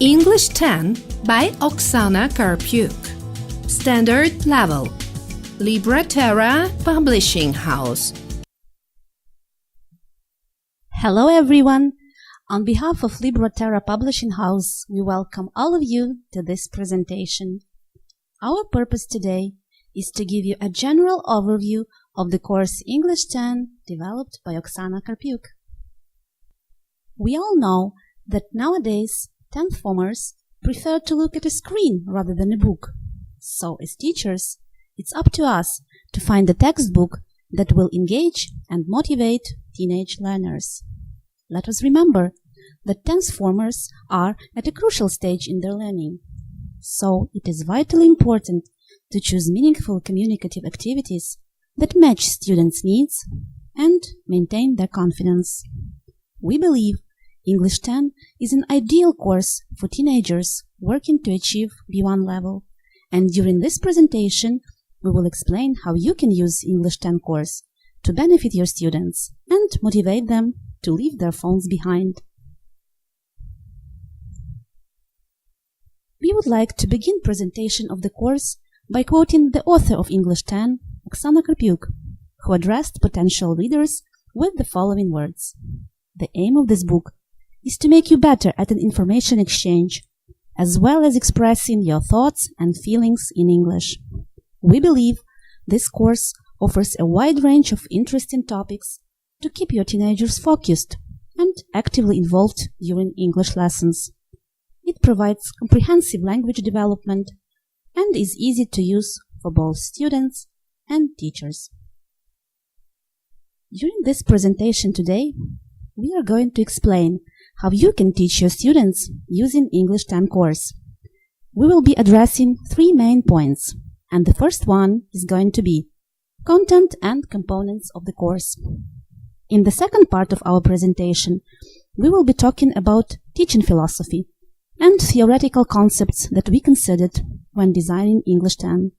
English 10 by Oksana Karpyuk. Standard level. Lібра Терра Publishing House. Hello everyone! On behalf of Lібра Терра Publishing House, we welcome all of you to this presentation. Our purpose today is to give you a general overview of the course English 10 developed by Oksana Karpyuk. We all know that nowadays 10th formers prefer to look at a screen rather than a book. So as teachers, it's up to us to find a textbook that will engage and motivate teenage learners. Let us remember that 10th formers are at a crucial stage in their learning. So it is vitally important to choose meaningful communicative activities that match students' needs and maintain their confidence. We believe English 10 is an ideal course for teenagers working to achieve B1 level, and during this presentation, we will explain how you can use English 10 course to benefit your students and motivate them to leave their phones behind. We would like to begin presentation of the course by quoting the author of English 10, Oksana Karpyuk, who addressed potential readers with the following words. The aim of this book is to make you better at an information exchange, as well as expressing your thoughts and feelings in English. We believe this course offers a wide range of interesting topics to keep your teenagers focused and actively involved during English lessons. It provides comprehensive language development and is easy to use for both students and teachers. During this presentation today, we are going to explain how you can teach your students using English 10 course. We will be addressing three main points, and the first one is going to be content and components of the course. In the second part of our presentation, we will be talking about teaching philosophy and theoretical concepts that we considered when designing English 10.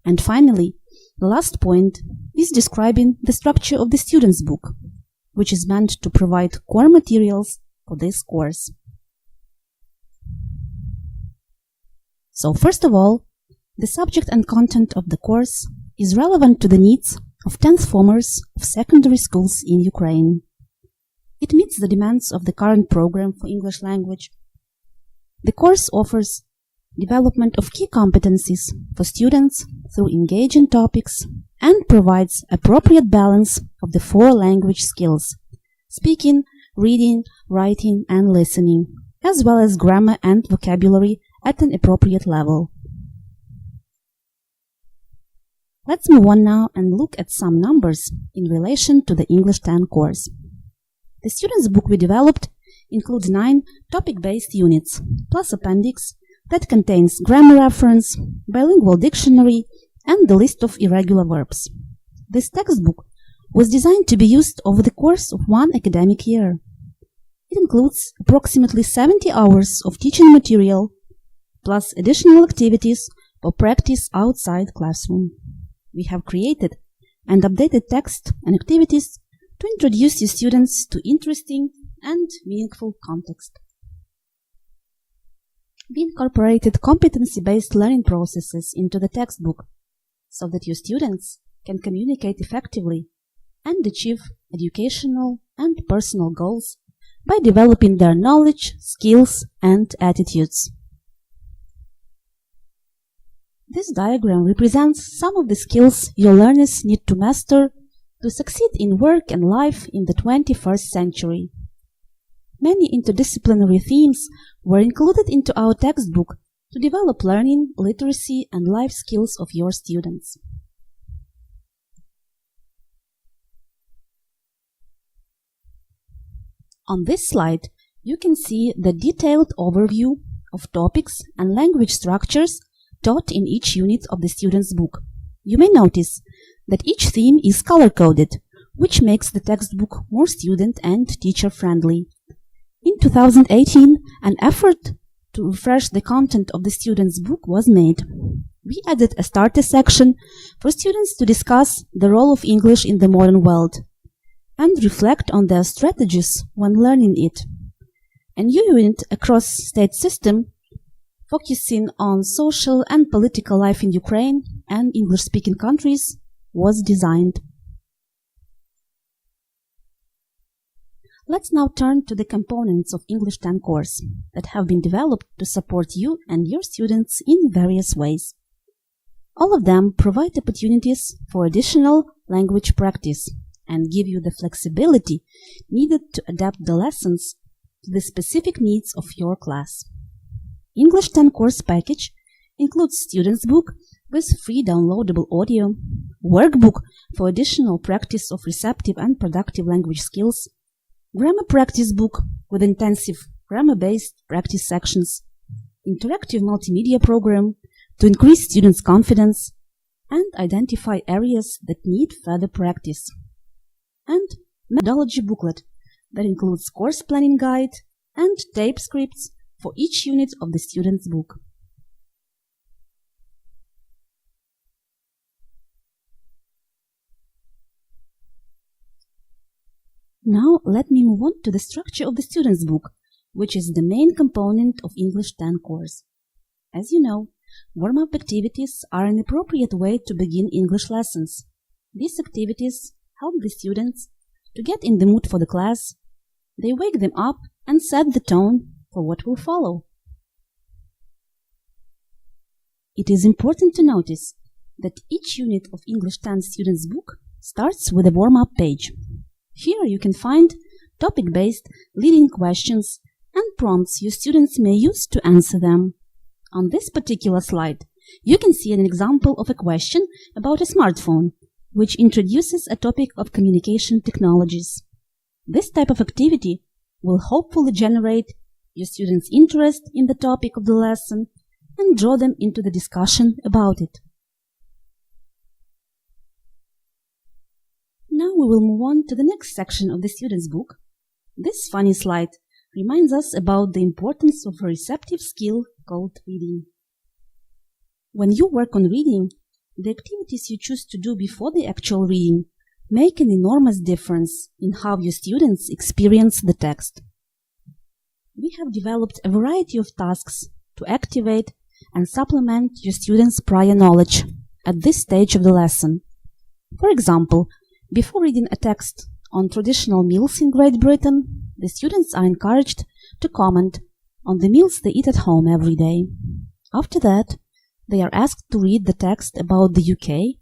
And finally, the last point is describing the structure of the student's book, which is meant to provide core materials for this course. So first of all, the subject and content of the course is relevant to the needs of 10th formers of secondary schools in Ukraine. It meets the demands of the current program for English language. The course offers development of key competencies for students through engaging topics and provides appropriate balance of the four language skills: speaking, reading, writing, and listening, as well as grammar and vocabulary at an appropriate level. Let's move on now and look at some numbers in relation to the English 10 course. The student's book we developed includes 9 topic-based units, plus appendix that contains grammar reference, bilingual dictionary, and the list of irregular verbs. This textbook was designed to be used over the course of one academic year. It includes approximately 70 hours of teaching material, plus additional activities for practice outside classroom. We have created and updated text and activities to introduce your students to interesting and meaningful context. We incorporated competency-based learning processes into the textbook so that your students can communicate effectively and achieve educational and personal goals by developing their knowledge, skills, and attitudes. This diagram represents some of the skills your learners need to master to succeed in work and life in the 21st century. Many interdisciplinary themes were included into our textbook to develop learning, literacy, and life skills of your students. On this slide, you can see the detailed overview of topics and language structures taught in each unit of the student's book. You may notice that each theme is color-coded, which makes the textbook more student and teacher-friendly. In 2018, an effort to refresh the content of the student's book was made. We added a starter section for students to discuss the role of English in the modern world and reflect on their strategies when learning it. A new unit across state system focusing on social and political life in Ukraine and English-speaking countries was designed. Let's now turn to the components of English 10 course that have been developed to support you and your students in various ways. All of them provide opportunities for additional language practice and give you the flexibility needed to adapt the lessons to the specific needs of your class. English 10 course package includes student's book with free downloadable audio, workbook for additional practice of receptive and productive language skills, grammar practice book with intensive grammar-based practice sections, interactive multimedia program to increase students' confidence and identify areas that need further practice, and methodology booklet that includes course planning guide and tape scripts for each unit of the student's book. Now let me move on to the structure of the student's book, which is the main component of English 10 course. As you know, warm-up activities are an appropriate way to begin English lessons. These activities help the students to get in the mood for the class. They wake them up and set the tone for what will follow. It is important to notice that each unit of English 10 students' book starts with a warm-up page. Here you can find topic-based leading questions and prompts your students may use to answer them. On this particular slide, you can see an example of a question about a smartphone, which introduces a topic of communication technologies. This type of activity will hopefully generate your students' interest in the topic of the lesson and draw them into the discussion about it. Now we will move on to the next section of the student's book. This funny slide reminds us about the importance of a receptive skill called reading. When you work on reading, the activities you choose to do before the actual reading make an enormous difference in how your students experience the text. We have developed a variety of tasks to activate and supplement your students' prior knowledge at this stage of the lesson. For example, before reading a text on traditional meals in Great Britain, the students are encouraged to comment on the meals they eat at home every day. After that, they are asked to read the text about the UK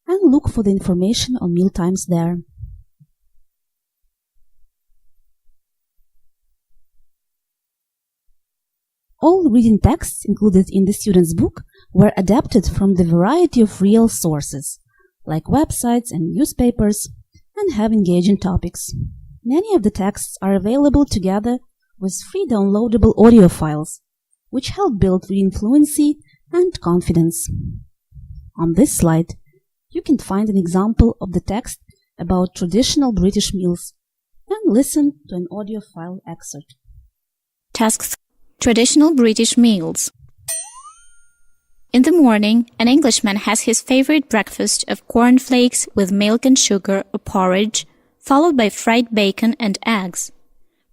and look for the information on meal times there. All reading texts included in the student's book were adapted from the variety of real sources, like websites and newspapers, and have engaging topics. Many of the texts are available together with free downloadable audio files, which help build reading fluency and confidence. On this slide, you can find an example of the text about traditional British meals and listen to an audio file excerpt. Task 3. Traditional British meals. In the morning, an Englishman has his favorite breakfast of cornflakes with milk and sugar or porridge, followed by fried bacon and eggs.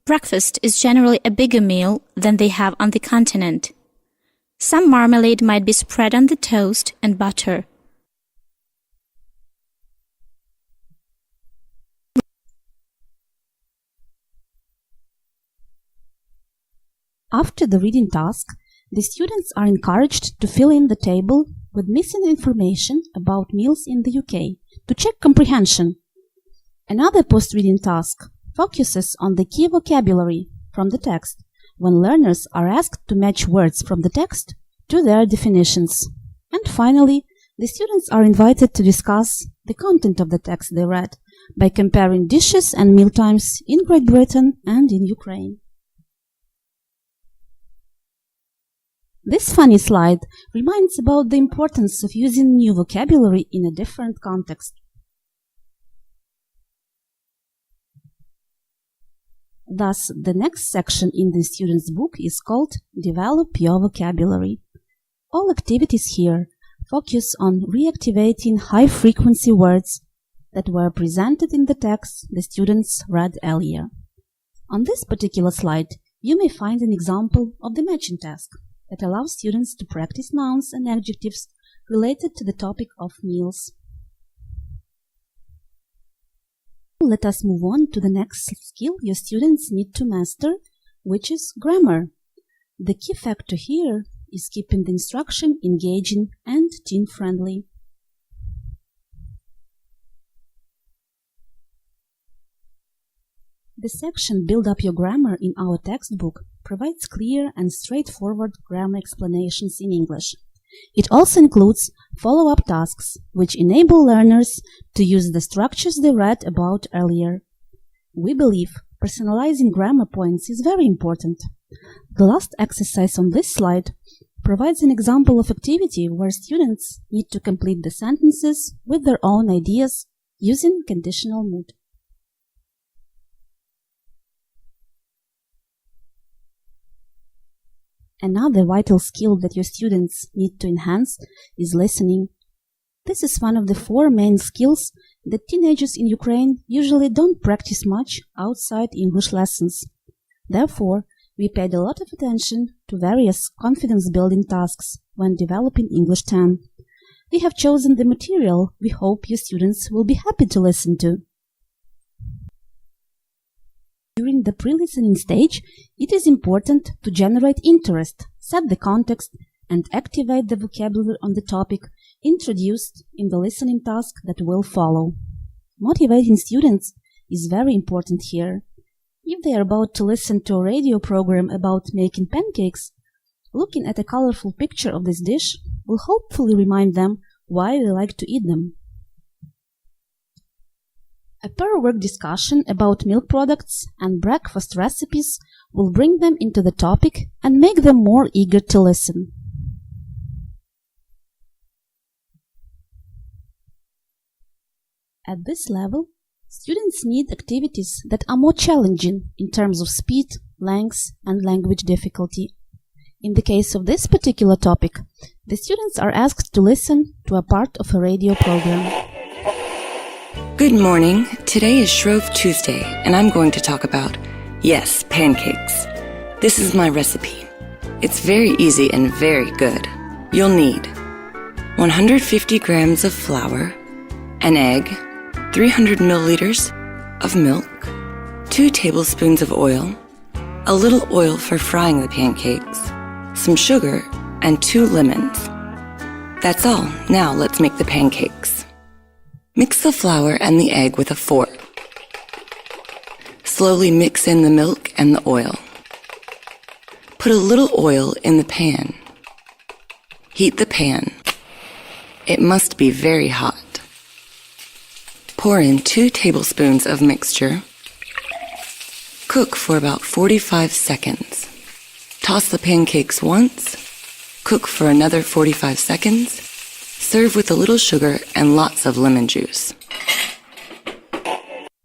Breakfast is generally a bigger meal than they have on the continent. Some marmalade might be spread on the toast and butter. After the reading task, the students are encouraged to fill in the table with missing information about meals in the UK to check comprehension. Another post-reading task focuses on the key vocabulary from the text, when learners are asked to match words from the text to their definitions. And finally, the students are invited to discuss the content of the text they read by comparing dishes and mealtimes in Great Britain and in Ukraine. This funny slide reminds about the importance of using new vocabulary in a different context. Thus, the next section in the student's book is called Develop Your Vocabulary. All activities here focus on reactivating high-frequency words that were presented in the text the students read earlier. On this particular slide, you may find an example of the matching task that allows students to practice nouns and adjectives related to the topic of meals. Let us move on to the next skill your students need to master, which is grammar. The key factor here is keeping the instruction engaging and teen-friendly. The section Build Up Your Grammar in our textbook provides clear and straightforward grammar explanations in English. It also includes follow-up tasks, which enable learners to use the structures they read about earlier. We believe personalizing grammar points is very important. The last exercise on this slide provides an example of activity where students need to complete the sentences with their own ideas using conditional mood. Another vital skill that your students need to enhance is listening. This is one of the 4 main skills that teenagers in Ukraine usually don't practice much outside English lessons. Therefore, we paid a lot of attention to various confidence-building tasks when developing English 10. We have chosen the material we hope your students will be happy to listen to. During the pre-listening stage, it is important to generate interest, set the context, and activate the vocabulary on the topic introduced in the listening task that will follow. Motivating students is very important here. If they are about to listen to a radio program about making pancakes, looking at a colorful picture of this dish will hopefully remind them why they like to eat them. A pair-work discussion about milk products and breakfast recipes will bring them into the topic and make them more eager to listen. At this level, students need activities that are more challenging in terms of speed, length, and language difficulty. In the case of this particular topic, the students are asked to listen to a part of a radio program. Good morning. Today is Shrove Tuesday, and I'm going to talk about, yes, pancakes. This is my recipe. It's very easy and very good. You'll need 150 grams of flour, an egg, 300 milliliters of milk, 2 tablespoons of oil, a little oil for frying the pancakes, some sugar, and 2 lemons. That's all. Now let's make the pancakes. Mix the flour and the egg with a fork. Slowly mix in the milk and the oil. Put a little oil in the pan. Heat the pan. It must be very hot. Pour in 2 tablespoons of mixture. Cook for about 45 seconds. Toss the pancakes once. Cook for another 45 seconds. Serve with a little sugar and lots of lemon juice.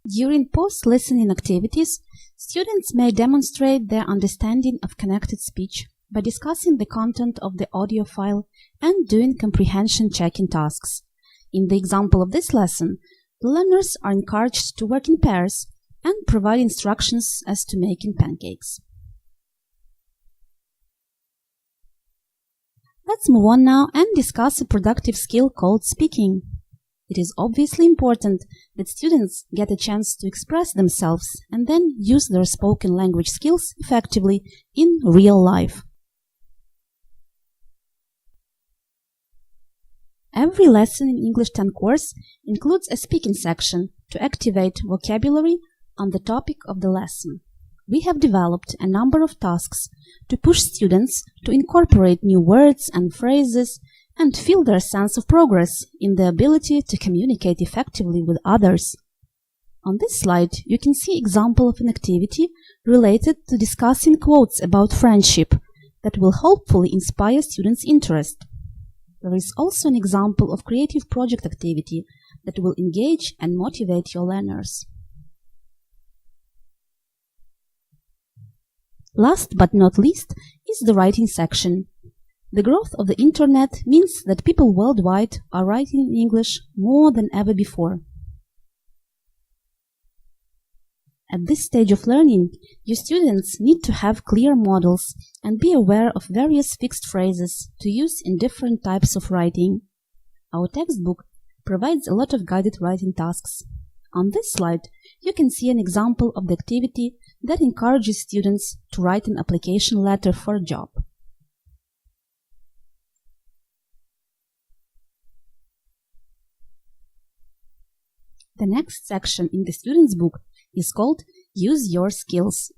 During post-listening activities, students may demonstrate their understanding of connected speech by discussing the content of the audio file and doing comprehension-checking tasks. In the example of this lesson, the learners are encouraged to work in pairs and provide instructions as to making pancakes. Let's move on now and discuss a productive skill called speaking. It is obviously important that students get a chance to express themselves and then use their spoken language skills effectively in real life. Every lesson in English 10 course includes a speaking section to activate vocabulary on the topic of the lesson. We have developed a number of tasks to push students to incorporate new words and phrases and feel their sense of progress in the ability to communicate effectively with others. On this slide, you can see an example of an activity related to discussing quotes about friendship that will hopefully inspire students' interest. There is also an example of creative project activity that will engage and motivate your learners. Last but not least is the writing section. The growth of the internet means that people worldwide are writing in English more than ever before. At this stage of learning, your students need to have clear models and be aware of various fixed phrases to use in different types of writing. Our textbook provides a lot of guided writing tasks. On this slide, you can see an example of the activity that encourages students to write an application letter for a job. The next section in the student's book is called Use Your Skills.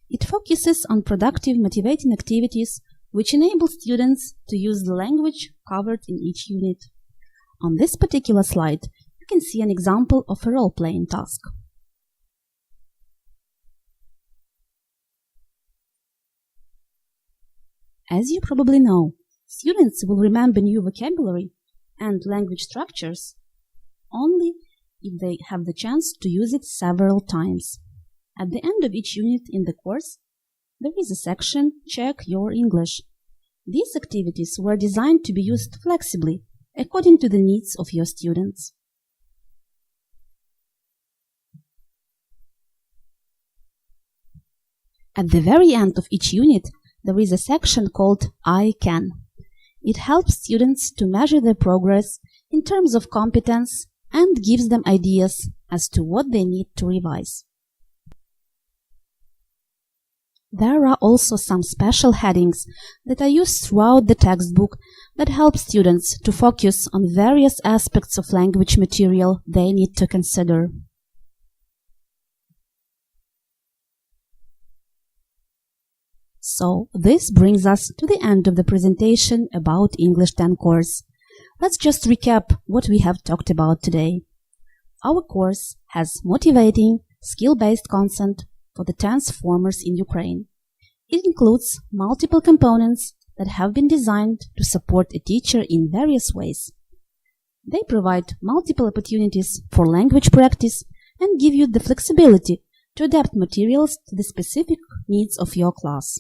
It focuses on productive, motivating activities which enable students to use the language covered in each unit. On this particular slide, you can see an example of a role-playing task. As you probably know, students will remember new vocabulary and language structures only if they have the chance to use it several times. At the end of each unit in the course, there is a section, Check Your English. These activities were designed to be used flexibly according to the needs of your students. At the very end of each unit, there is a section called I Can. It helps students to measure their progress in terms of competence and gives them ideas as to what they need to revise. There are also some special headings that are used throughout the textbook that help students to focus on various aspects of language material they need to consider. So, this brings us to the end of the presentation about English 10 course. Let's just recap what we have talked about today. Our course has motivating, skill-based content for the transformers in Ukraine. It includes multiple components that have been designed to support a teacher in various ways. They provide multiple opportunities for language practice and give you the flexibility to adapt materials to the specific needs of your class.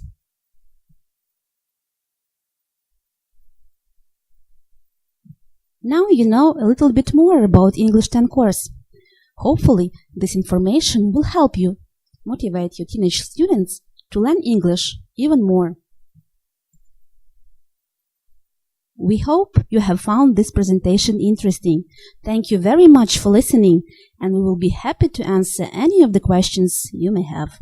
Now you know a little bit more about English 10 course. Hopefully, this information will help you motivate your teenage students to learn English even more. We hope you have found this presentation interesting. Thank you very much for listening, and we will be happy to answer any of the questions you may have.